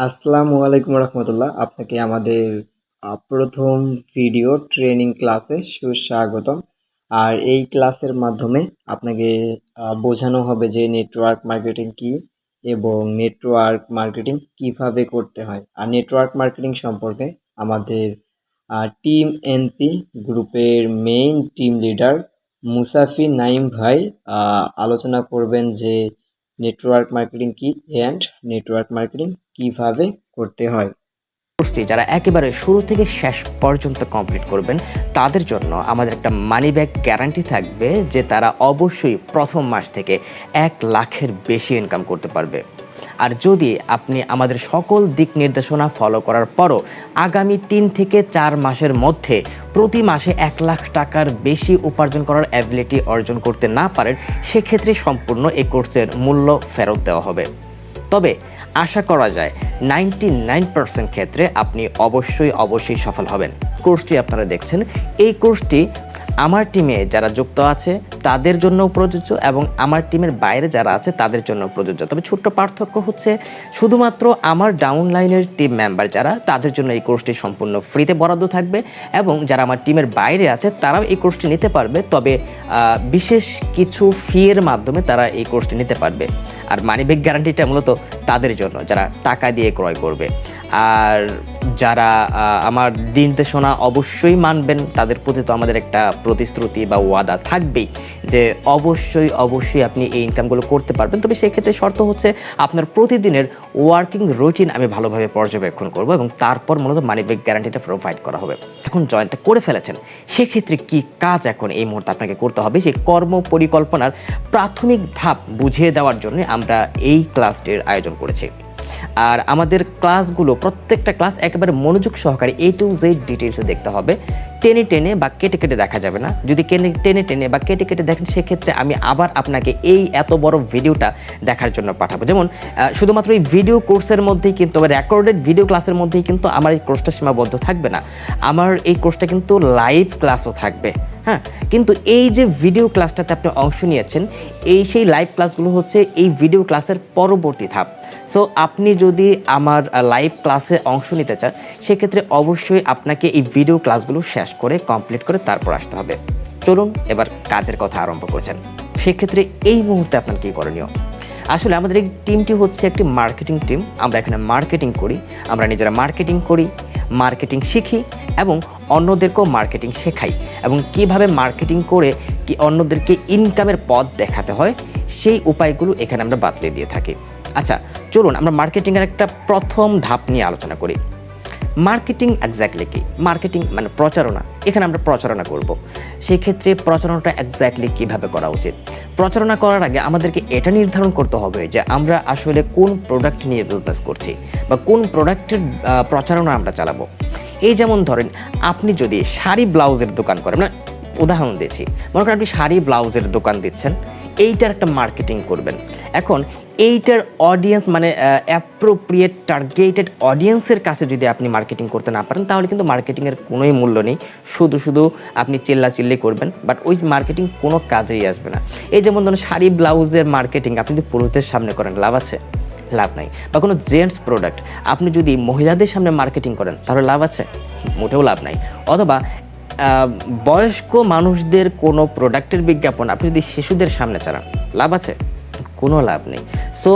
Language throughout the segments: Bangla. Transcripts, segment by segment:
আসসালামু আলাইকুম রহমতুল্লাহ। আপনাকে আমাদের প্রথম ভিডিও ট্রেনিং ক্লাসে সুস্বাগতম। আর এই ক্লাসের মাধ্যমে আপনাকে বোঝানো হবে যে নেটওয়ার্ক মার্কেটিং কি এবং নেটওয়ার্ক মার্কেটিং কিভাবে করতে হয়। আর নেটওয়ার্ক মার্কেটিং সম্পর্কে আমাদের টিম এনপি গ্রুপের মেইন টিম লিডার মুসাফি নাইম ভাই আলোচনা করবেন যে নেটওয়ার্ক মার্কেটিং কি অ্যান্ড নেটওয়ার্ক মার্কেটিং কিভাবে করতে হয়। কোর্সটি যারা একেবারে শুরু থেকে শেষ পর্যন্ত কমপ্লিট করবেন তাদের জন্য আমাদের একটা মানি ব্যাক গ্যারান্টি থাকবে যে তারা অবশ্যই প্রথম মাস থেকে 1,00,000-এর বেশি ইনকাম করতে পারবে। আর যদি আপনি আমাদের সকল দিক নির্দেশনা ফলো করার পরও আগামী 3 থেকে 4 মাসের মধ্যে প্রতি মাসে 1,00,000 টাকার বেশি উপার্জন করার অ্যাবিলিটি অর্জন করতে না পারেন, সেক্ষেত্রে সম্পূর্ণ এই কোর্সের মূল্য ফেরত দেওয়া হবে। তবে আশা করা যায় 99% ক্ষেত্রে আপনি অবশ্যই সফল হবেন। কোর্সটি আপনারা দেখছেন, এই কোর্সটি আমার টিমে যারা যুক্ত আছে তাদের জন্য প্রযোজ্য এবং আমার টিমের বাইরে যারা আছে তাদের জন্য প্রযোজ্য। তবে ছোট্ট পার্থক্য হচ্ছে শুধুমাত্র আমার ডাউনলাইনের টিম মেম্বার যারা, তাদের জন্য এই কোর্সটি সম্পূর্ণ ফ্রিতে বরাদ্দ থাকবে এবং যারা আমার টিমের বাইরে আছে তারাও এই কোর্সটি নিতে পারবে, তবে বিশেষ কিছু ফি এর মাধ্যমে তারা এই কোর্সটি নিতে পারবে। আর মানি ব্যাক গ্যারান্টিটা মূলত তাদের জন্য যারা টাকা দিয়ে ক্রয় করবে। আর যারা আমার নির্দেশনা অবশ্যই মানবেন তাদের প্রতি তো আমাদের একটা প্রতিশ্রুতি বা ওয়াদা থাকবেই যে অবশ্যই আপনি এই ইনকামগুলো করতে পারবেন। তবে সেক্ষেত্রে শর্ত হচ্ছে আপনার প্রতিদিনের ওয়ার্কিং রুটিন আমি ভালোভাবে পর্যবেক্ষণ করব এবং তারপর মূলত মানি ব্যাক গ্যারান্টিটা প্রোভাইড করা হবে। এখন জয়েনটা করে ফেলেছেন, সেক্ষেত্রে কি কাজ এখন এই মুহূর্তে আপনাকে করতে হবে সেই কর্ম পরিকল্পনার প্রাথমিক ধাপ বুঝিয়ে দেওয়ার জন্য আমরা এই ক্লাসটির আয়োজন করেছি। আর আমাদের ক্লাসগুলো প্রত্যেকটা ক্লাস একেবারে মনোযোগ সহকারে A to Z ডিটেলসে দেখতে হবে। টেনে বা কেটে দেখা যাবে না। যদি টেনে বা কেটে দেখেন সেক্ষেত্রে আমি আবার আপনাকে এই এত বড় ভিডিওটা দেখার জন্য পাঠাবো। যেমন শুধুমাত্র এই ভিডিও কোর্সের মধ্যেই কিন্তু রেকর্ডেড ভিডিও ক্লাসের মধ্যেই কিন্তু আমার এই কোর্সটা সীমাবদ্ধ থাকবে না। আমার এই কোর্সটা কিন্তু লাইভ ক্লাসও থাকবে। হ্যাঁ, কিন্তু এই যে ভিডিও ক্লাসটাতে আপনি অংশ নিয়েছেন, সেই লাইভ ক্লাসগুলো হচ্ছে এই ভিডিও ক্লাসের পরবর্তী ধাপ। সো আপনি যদি আমার লাইভ ক্লাসে অংশ নিতে চান সেক্ষেত্রে অবশ্যই আপনাকে এই ভিডিও ক্লাসগুলো শেষ করে কমপ্লিট করে তারপর আসতে হবে। চলুন এবার কাজের কথা আরম্ভ করছেন। সেক্ষেত্রে এই মুহূর্তে আপনার কী করণীয়? আসলে আমাদের এই টিমটি হচ্ছে একটি মার্কেটিং টিম। আমরা এখানে মার্কেটিং করি, আমরা নিজেরা মার্কেটিং করি, মার্কেটিং শিখি এবং অন্যদেরকেও মার্কেটিং শেখাই এবং কিভাবে মার্কেটিং করে কি অন্যদেরকে ইনকামের পথ দেখাতে হয় সেই উপায়গুলো এখানে আমরা বাতলে দিয়ে থাকি। আচ্ছা, চলুন আমরা মার্কেটিংয়ের একটা প্রথম ধাপ নিয়ে আলোচনা করি। মার্কেটিং এক্স্যাক্টলি কি? মার্কেটিং মানে প্রচারণা। এখানে আমরা প্রচারণা করব। সেক্ষেত্রে প্রচারণাটা এক্স্যাক্টলি কীভাবে করা উচিত? প্রচারণা করার আগে আমাদেরকে এটা নির্ধারণ করতে হবে যে আমরা আসলে কোন প্রোডাক্ট নিয়ে বিজনেস করছি বা কোন প্রোডাক্টের প্রচারণা আমরা চালাবো। এই যেমন ধরেন আপনি যদি শাড়ি ব্লাউজের দোকান করেন, মানে উদাহরণ দিয়েছি, মনে করেন আপনি শাড়ি ব্লাউজের দোকান দিচ্ছেন, এইটার একটা মার্কেটিং করবেন। এখন এইটার অডিয়েন্স মানে অ্যাপ্রোপ্রিয়েট টার্গেটেড অডিয়েন্সের কাছে যদি আপনি মার্কেটিং করতে না পারেন তাহলে কিন্তু মার্কেটিংয়ের কোনোই মূল্য নেই। শুধু আপনি চিল্লাচিল্লি করবেন, বাট ওই মার্কেটিং কোনো কাজেই আসবে না। এই যেমন ধরুন শাড়ি ব্লাউজের মার্কেটিং আপনি যদি পুরুষদের সামনে করেন, লাভ আছে? লাভ নাই। বা কোনো জেন্টস প্রোডাক্ট আপনি যদি মহিলাদের সামনে মার্কেটিং করেন তাহলে লাভ আছে? মোটেও লাভ নাই। অথবা বয়স্ক মানুষদের কোনো প্রোডাক্টের বিজ্ঞাপন আপনি যদি শিশুদের সামনে চালান, লাভ আছে? কোনো লাভ নেই। সো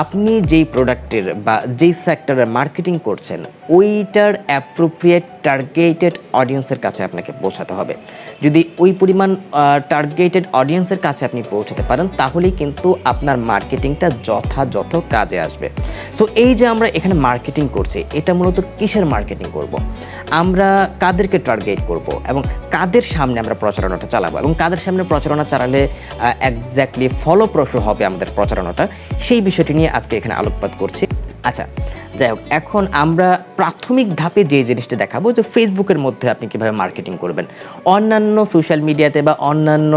আপনি যেই প্রোডাক্টের বা যেই সেক্টরের মার্কেটিং করছেন ওইটার অ্যাপ্রোপ্রিয়েট টার্গেটেড অডিয়েন্সের কাছে আপনাকে পৌঁছাতে হবে। যদি ওই পরিমাণ টার্গেটেড অডিয়েন্সের কাছে আপনি পৌঁছাতে পারেন তাহলেই কিন্তু আপনার মার্কেটিংটা যথাযথ কাজে আসবে। সো এই যে আমরা এখানে মার্কেটিং করছি, এটা মূলত কিসের মার্কেটিং করব? আমরা কাদেরকে টার্গেট করব এবং কাদের সামনে আমরা প্রচারণাটা চালাবো এবং কাদের সামনে প্রচারণা চালালে এক্স্যাক্টলি ফলপ্রসূ হবে আমাদের প্রচারণাটা, সেই বিষয়টি নিয়ে আজকে এখানে আলোকপাত করছি। আচ্ছা, যাই হোক, এখন আমরা প্রাথমিক ধাপে যে জিনিসটা দেখাবো যে ফেসবুকের মধ্যে আপনি কীভাবে মার্কেটিং করবেন। অন্যান্য সোশ্যাল মিডিয়াতে বা অন্যান্য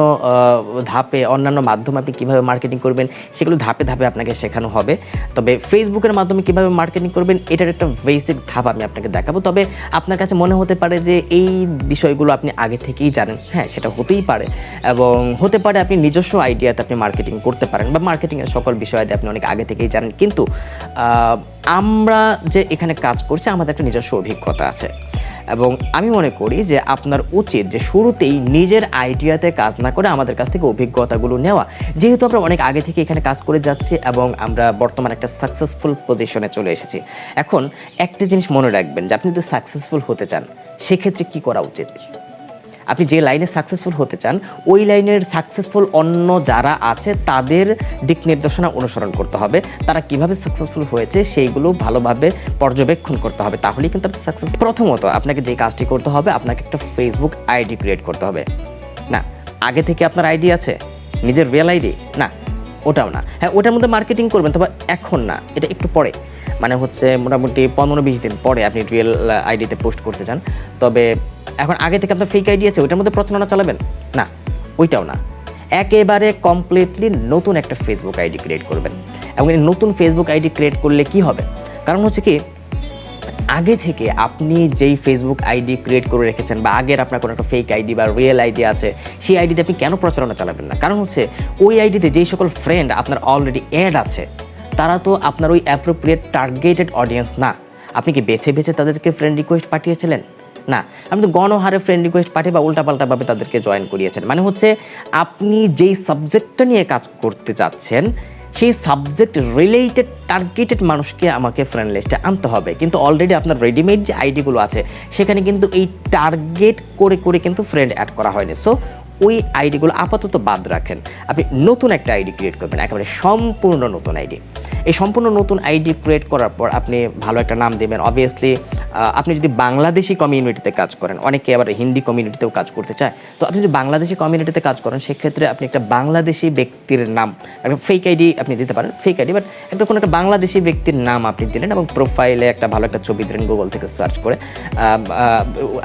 ধাপে অন্যান্য মাধ্যমে আপনি কীভাবে মার্কেটিং করবেন সেগুলো ধাপে আপনাকে শেখানো হবে। তবে ফেসবুকের মাধ্যমে কীভাবে মার্কেটিং করবেন এটার একটা বেসিক ধাপ আমি আপনাকে দেখাবো। তবে আপনার কাছে মনে হতে পারে যে এই বিষয়গুলো আপনি আগে থেকেই জানেন। হ্যাঁ, সেটা হতেই পারে এবং হতে পারে আপনি নিজস্ব আইডিয়াতে আপনি মার্কেটিং করতে পারেন বা মার্কেটিংয়ের সকল বিষয়াতে আপনি অনেক আগে থেকেই জানেন, কিন্তু আমরা যে এখানে কাজ করছি আমাদের একটা নিজস্ব অভিজ্ঞতা আছে, এবং আমি মনে করি যে আপনার উচিত যে শুরুতেই নিজের আইডিয়াতে কাজ না করে আমাদের কাছ থেকে অভিজ্ঞতাগুলো নেওয়া। যেহেতু আমরা অনেক আগে থেকে এখানে কাজ করে যাচ্ছি এবং আমরা বর্তমানে একটা সাকসেসফুল পজিশনে চলে এসেছি। এখন একটা জিনিস মনে রাখবেন যে আপনি যদি সাকসেসফুল হতে চান সেক্ষেত্রে কি করা উচিত। আপনি যে লাইনে সাকসেসফুল হতে চান ওই লাইনের সাকসেসফুল অন্য যারা আছে তাদের দিক নির্দেশনা অনুসরণ করতে হবে। তারা কিভাবে সাকসেসফুল হয়েছে সেইগুলো ভালোভাবে পর্যবেক্ষণ করতে হবে, তাহলেই কিন্তু আপনি সাকসেস। প্রথমত আপনাকে যে কাজটি করতে হবে, আপনাকে একটা ফেসবুক আইডি ক্রিয়েট করতে হবে। না, আগে থেকে আপনার আইডি আছে, নিজের রিয়েল আইডি না, ওটাও না। হ্যাঁ, ওটার মধ্যে মার্কেটিং করবেন, তবে এখন না, এটা একটু পরে, মানে হচ্ছে মোটামুটি 15-20 দিন পরে আপনি রিয়েল আইডিতে পোস্ট করতে চান। তবে এখন আগে থেকে আপনার ফেক আইডি আছে, ওইটার মধ্যে প্রচারণা চালাবেন না, ওইটাও না। একেবারে কমপ্লিটলি নতুন একটা ফেসবুক আইডি ক্রিয়েট করবেন। এবং এই নতুন ফেসবুক আইডি ক্রিয়েট করলে কি হবে, কারণ হচ্ছে কি, আগে থেকে আপনি যেই ফেসবুক আইডি ক্রিয়েট করে রেখেছেন বা আগের আপনার কোনো একটা ফেক আইডি বা রিয়েল আইডি আছে, সেই আইডিতে আপনি কেন প্রচারণা চালাবেন না? কারণ হচ্ছে ওই আইডিতে যেই সকল ফ্রেন্ড আপনার অলরেডি অ্যাড আছে তারা তো আপনার ওই অ্যাপ্রোপ্রিয়েট টার্গেটেড অডিয়েন্স না। আপনি কি বেছে বেছে তাদেরকে ফ্রেন্ড রিকোয়েস্ট পাঠিয়েছিলেন? না, আপনি তো গণহারে ফ্রেন্ড রিকোয়েস্ট পাঠিয়ে বা উল্টাপাল্টাভাবে তাদেরকে জয়েন করিয়েছেন। মানে হচ্ছে আপনি যেই সাবজেক্টটা নিয়ে কাজ করতে চাচ্ছেন সেই সাবজেক্ট রিলেটেড টার্গেটেড মানুষকে আমাকে ফ্রেন্ড লিস্টে আনতে হবে। কিন্তু অলরেডি আপনার রেডিমেড যে আইডিগুলো আছে সেখানে কিন্তু এই টার্গেট করে করে কিন্তু ফ্রেন্ড অ্যাড করা হয়নি। সো ওই আইডিগুলো আপাতত বাদ রাখেন, আপনি নতুন একটা আইডি ক্রিয়েট করবেন, একেবারে সম্পূর্ণ নতুন আইডি। এই সম্পূর্ণ নতুন আইডি ক্রিয়েট করার পর আপনি ভালো একটা নাম দেবেন। অবভিয়াসলি আপনি যদি বাংলাদেশি কমিউনিটিতে কাজ করেন, অনেকে আবার হিন্দি কমিউনিটিতেও কাজ করতে চায়, তো আপনি যদি বাংলাদেশি কমিউনিটিতে কাজ করেন সেক্ষেত্রে আপনি একটা বাংলাদেশি ব্যক্তির নাম, একটা ফেক আইডি আপনি দিতে পারেন, ফেক আইডি বাট একটা কোনো একটা বাংলাদেশি ব্যক্তির নাম আপনি দিলেন এবং প্রোফাইলে একটা ভালো একটা ছবি দিলেন গুগল থেকে সার্চ করে।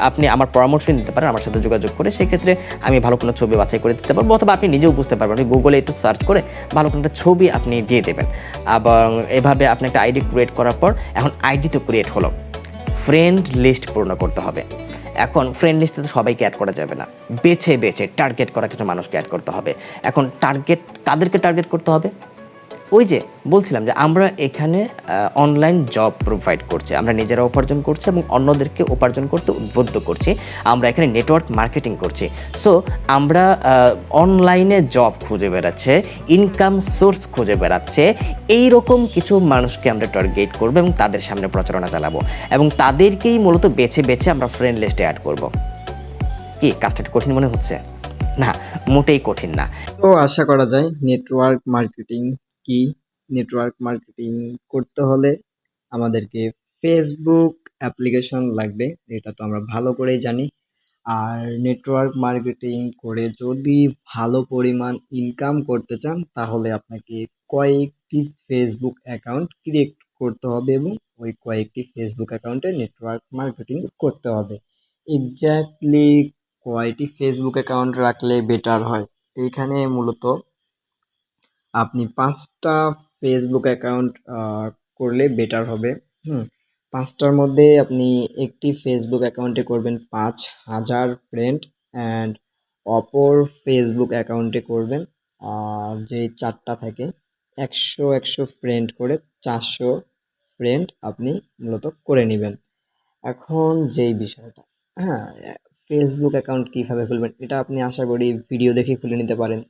আপনি আমার পরামর্শ দিতে পারেন আমার সাথে যোগাযোগ করে, সেক্ষেত্রে আমি ভালো কোনো ছবি বাছাই করে দিতে পারবো, অথবা আপনি নিজেও বুঝতে পারবেন, আপনি গুগলে একটু সার্চ করে ভালো কোনো একটা ছবি আপনি দিয়ে দেবেন। এবং এভাবে আপনি একটা আইডি ক্রিয়েট করার পর এখন আইডি তো ক্রিয়েট হলো, ফ্রেন্ড লিস্ট পূর্ণ করতে হবে। এখন ফ্রেন্ড লিস্টে তো সবাইকে অ্যাড করা যাবে না, বেছে বেছে টার্গেট করা কিছু মানুষকে অ্যাড করতে হবে। এখন টার্গেট কাদেরকে টার্গেট করতে হবে? ওই যে বলছিলাম যে আমরা এখানে অনলাইন জব প্রোভাইড করছি, আমরা নিজেরা উপার্জন করছি এবং অন্যদেরকে উপার্জন করতে উদ্বুদ্ধ করছি। আমরা এখানে নেটওয়ার্ক মার্কেটিং করছি। সো আমরা অনলাইনে জব খুঁজে বেড়াচ্ছে, ইনকাম সোর্স খুঁজে বেড়াচ্ছে, এই রকম কিছু মানুষকে আমরা টার্গেট করবো এবং তাদের সামনে প্রচারণা চালাবো এবং তাদেরকেই মূলত বেছে বেছে আমরা ফ্রেন্ড লিস্টে অ্যাড করব। কি কাজটা কঠিন মনে হচ্ছে? না, মোটেই কঠিন না। তো আশা করা যায় নেটওয়ার্ক মার্কেটিং কি, নেটওয়ার্ক মার্কেটিং করতে হলে আমাদেরকে ফেসবুক অ্যাপ্লিকেশন লাগবে, এটা তো আমরা ভালো করেই জানি। আর নেটওয়ার্ক মার্কেটিং করে যদি ভালো পরিমাণ ইনকাম করতে চান তাহলে আপনাকে কয়েকটি ফেসবুক অ্যাকাউন্ট ক্রিয়েট করতে হবে এবং ওই কয়েকটি ফেসবুক অ্যাকাউন্টে নেটওয়ার্ক মার্কেটিং করতে হবে। এক্স্যাক্টলি কয়টি ফেসবুক অ্যাকাউন্ট রাখলে বেটার হয়, এইখানে মূলত আপনি 5টা ফেসবুক অ্যাকাউন্ট করলে বেটার হবে। হুম, 5টার মধ্যে আপনি একটি ফেসবুক অ্যাকাউন্টে করবেন 5,000 ফ্রেন্ড, অ্যান্ড অপর ফেসবুক অ্যাকাউন্টে করবেন যে 4টা থাকে 100 ফ্রেন্ড করে 400 ফ্রেন্ড আপনি মূলত করে নেবেন। এখন যেই বিষয়টা, হ্যাঁ, ফেসবুক অ্যাকাউন্ট কীভাবে খুলবেন এটা আপনি আশা করি ভিডিও দেখে খুলে নিতে পারেন।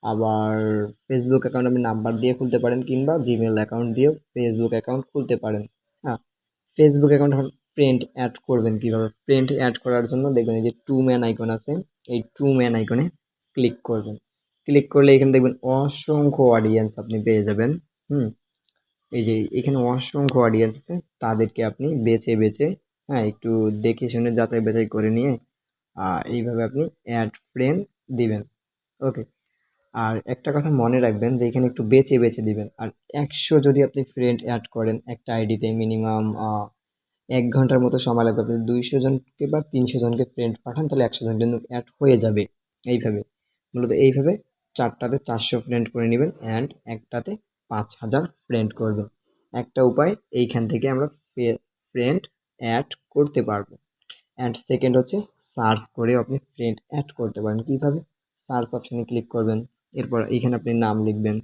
আবার ফেসবুক অ্যাকাউন্ট আপনি নাম্বার দিয়ে খুলতে পারেন কিংবা জিমেল অ্যাকাউন্ট দিয়েও ফেসবুক অ্যাকাউন্ট খুলতে পারেন। হ্যাঁ, ফেসবুক অ্যাকাউন্ট এখন ফ্রেন্ড অ্যাড করবেন কীভাবে? ফ্রেন্ড অ্যাড করার জন্য দেখবেন এই যে টু ম্যান আইকন আছে, এই টু ম্যান আইকনে ক্লিক করবেন। ক্লিক করলে এখানে দেখবেন অসংখ্য অডিয়েন্স আপনি পেয়ে যাবেন। হুম, এই যে এখানে অসংখ্য অডিয়েন্স আছে, তাদেরকে আপনি বেছে বেছে, হ্যাঁ, একটু দেখে শুনে যাচাই বাছাই করে নিয়ে এইভাবে আপনি অ্যাড ফ্রেন্ড দিবেন। ওকে, আর একটা কথা মনে রাখবেন যে এখানে একটু বেছে বেছে দিবেন। আর 100 যদি আপনি ফ্রেন্ড অ্যাড করেন একটা আইডিতে মিনিমাম 1 ঘন্টার মতো সময় লাগবে। আপনি 200 জনকে বা 300 জনকে ফ্রেন্ড পাঠান তাহলে 100 জন কিন্তু অ্যাড হয়ে যাবে। এইভাবে মূলত এইভাবে 4টাতে 400 ফ্রেন্ড করে নেবেন অ্যান্ড একটাতে 5,000 ফ্রেন্ড করবেন। একটা উপায় এইখান থেকে আমরা ফ্রেন্ড অ্যাড করতে পারবো। অ্যান্ড সেকেন্ড হচ্ছে সার্চ করে আপনি ফ্রেন্ড অ্যাড করতে পারেন। কীভাবে? সার্চ অপশনে ক্লিক করবেন, এরপর এইখানে আপনি নাম লিখবেন।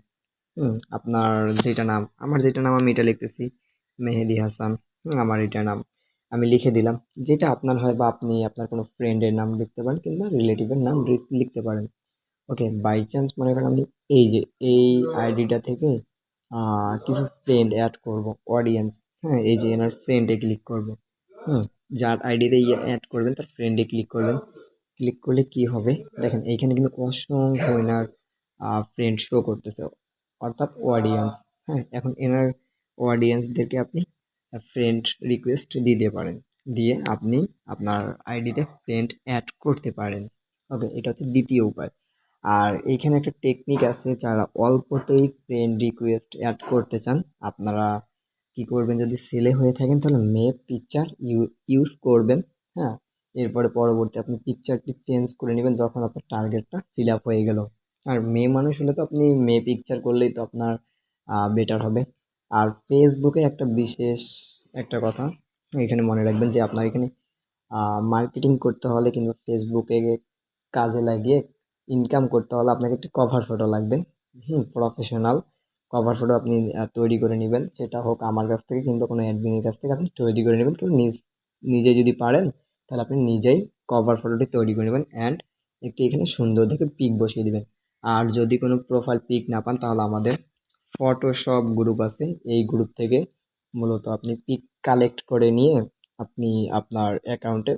আপনার যেটা নাম, আমার যেটা নাম আমি এটা লিখতেছি। মেহেদি হাসান, আমার এটা নাম আমি লিখে দিলাম। যেটা আপনার হয় বা আপনি আপনার কোনো ফ্রেন্ডের নাম লিখতে পারেন কিংবা রিলেটিভের নাম লিখতে পারেন। ওকে, বাই চান্স মনে করেন আমি এই যে এই আইডিটা থেকে কিছু ফ্রেন্ড অ্যাড করব, অডিয়েন্স। হ্যাঁ, এই যে এনার ফ্রেন্ডে ক্লিক করব। হুম, যার আইডিতে অ্যাড করবেন তার ফ্রেন্ডে ক্লিক করবেন। ক্লিক করলে কি হবে দেখেন, এইখানে কিন্তু অসংখ্য এনার ফ্রেন্ড শো করতেছে, অর্থাৎ অডিয়েন্স। হ্যাঁ, এখন এনার অডিয়েন্সদেরকে আপনি ফ্রেন্ড রিকোয়েস্ট দিতে পারেন, দিয়ে আপনি আপনার আইডিতে ফ্রেন্ড অ্যাড করতে পারেন। ওকে, এটা হচ্ছে দ্বিতীয় উপায়। আর এইখানে একটা টেকনিক আছে, যারা অল্পতেই ফ্রেন্ড রিকোয়েস্ট অ্যাড করতে চান, আপনারা কি করবেন, যদি ছেলে হয়ে থাকেন তাহলে মেয়ে পিকচার ইউজ করবেন। হ্যাঁ, এরপরে পরবর্তী আপনি পিকচারটি চেঞ্জ করে নেবেন যখন আপনার টার্গেটটা ফিল আপ হয়ে গেল। আর মেয়ে মানুষ হলে তো আপনি মেয়ে পিকচার করলেই তো আপনার বেটার হবে। আর ফেসবুকে একটা বিশেষ একটা কথা এখানে মনে রাখবেন, যে আপনার এখানে মার্কেটিং করতে হলে কিংবা ফেসবুকে কাজে লাগিয়ে ইনকাম করতে হলে আপনাকে একটি কভার ফটো লাগবে। প্রফেশনাল কভার ফটো আপনি তৈরি করে নেবেন, সেটা হোক আমার কাছ থেকে কিংবা কোনো অ্যাডমিনের কাছ থেকে আপনি তৈরি করে নেবেন, কিন্তু নিজে যদি পারেন তাহলে আপনি নিজেই কভার ফটোটি তৈরি করে নেবেন অ্যান্ড একটি এখানে সুন্দর দেখে পিক বসিয়ে দিবেন। আর যদি কোনো প্রোফাইল পিক না পান তাহলে আমাদের ফটোশপ গ্রুপ আছে, এই গ্রুপ থেকে মূলত আপনি পিক কালেক্ট করে নিয়ে আপনি আপনার অ্যাকাউন্টে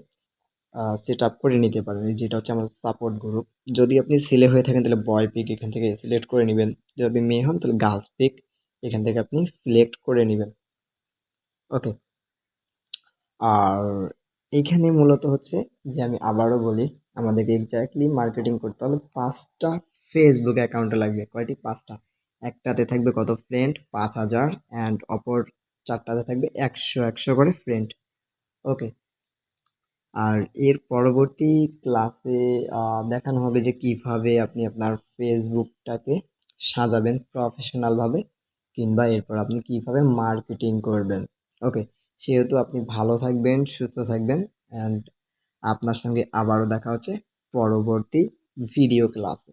সেট আপ করে নিতে পারেন, যেটা হচ্ছে আমাদের সাপোর্ট গ্রুপ। যদি আপনি ছেলে হয়ে থাকেন তাহলে বয় পিক এখান থেকে সিলেক্ট করে নেবেন, যদি আপনি মেয়ে হন তাহলে গার্লস পিক এখান থেকে আপনি সিলেক্ট করে নেবেন। ওকে, আর এইখানে মূলত হচ্ছে যে আমি আবারও বলি, আমাদেরকে এক্স্যাক্টলি মার্কেটিং করতে হলে 5টা ফেসবুক অ্যাকাউন্টে লাগবে। কয়টি? 5টা। একটাতে থাকবে কত ফ্রেন্ড? 5,000, অ্যান্ড অপর 4টাতে থাকবে 100 করে ফ্রেন্ড। ওকে, আর এর পরবর্তী ক্লাসে দেখানো হবে যে কিভাবে আপনি আপনার ফেসবুকটাকে সাজাবেন প্রফেশনালভাবে, কিংবা এরপর আপনি কিভাবে মার্কেটিং করবেন। ওকে, সেহেতু আপনি ভালো থাকবেন, সুস্থ থাকবেন, অ্যান্ড আপনার সঙ্গে আবারও দেখা হচ্ছে পরবর্তী ভিডিও ক্লাসে।